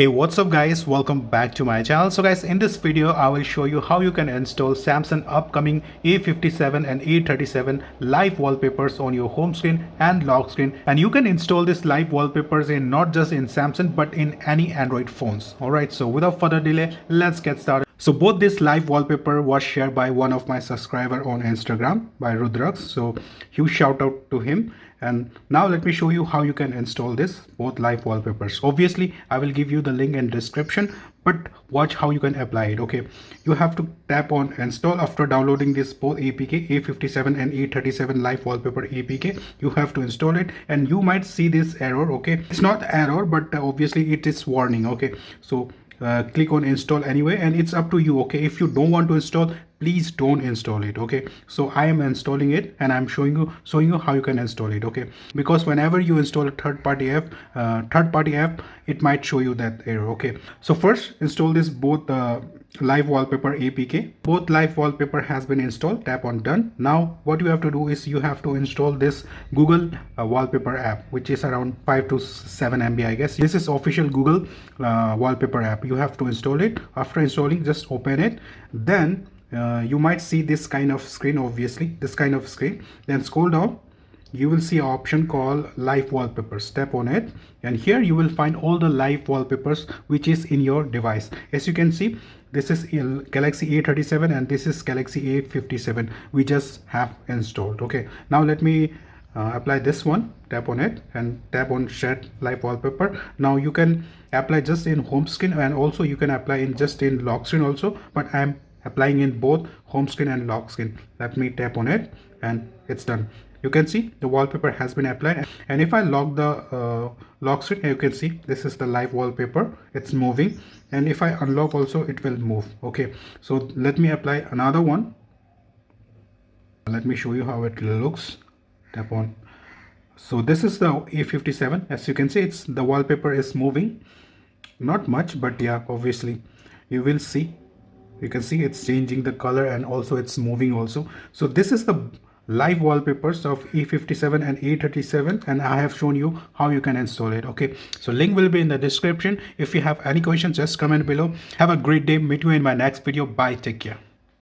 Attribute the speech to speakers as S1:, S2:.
S1: Hey, what's up guys, welcome back to my channel. So guys, in this video I will show you how you can install Samsung upcoming A57 and A37 live wallpapers on your home screen and lock screen, and you can install this live wallpapers in not just in Samsung but in any Android phones. Alright, so without further delay, let's get started. So both this live wallpaper was shared by one of my subscriber on Instagram by Rudrax, so huge shout out to him. And now let me show you how you can install this both live wallpapers. Obviously I will give you the link in description, but watch how you can apply it. Okay, you have to tap on install. After downloading this both APK A57 and A37 live wallpaper APK, you have to install it, and you might see this error. Okay, it's not error, but obviously it is warning. Okay, so click on install anyway, and it's up to you. Okay, if you don't want to install, please don't install it. Okay, so I am installing it and I'm showing you how you can install it. Okay, because whenever you install a third-party app, it might show you that error. Okay, so first install this both live wallpaper APK. Both live wallpaper has been installed. Tap on done. Now what you have to do is you have to install this Google wallpaper app, which is around 5 to 7 MB, I guess. This is official Google wallpaper app. You have to install it. After installing, just open it. Then you might see this kind of screen, obviously this kind of screen. Then scroll down, you will see an option called live wallpapers. Tap on it, and here you will find all the live wallpapers which is in your device. As you can see, this is Galaxy A37 and this is Galaxy A57 we just have installed. Okay, now let me apply this one. Tap on it and tap on share live wallpaper. Now you can apply just in home screen, and also you can apply in just in lock screen also, but I am applying in both home screen and lock screen. Let me tap on it and it's done. You can see the wallpaper has been applied, and if I lock the lock screen, you can see this is the live wallpaper. It's moving, and if I unlock also, it will move. Okay, so let me apply another one. Let me show you how it looks. Tap on. So this is the A57. As you can see, it's the wallpaper is moving, not much, but yeah, obviously you will see. You can see it's changing the color and also it's moving also. So this is the live wallpapers of A57 and A37, and I have shown you how you can install it. Okay, so link will be in the description. If you have any questions, just comment below. Have a great day. Meet you in my next video. Bye, take care.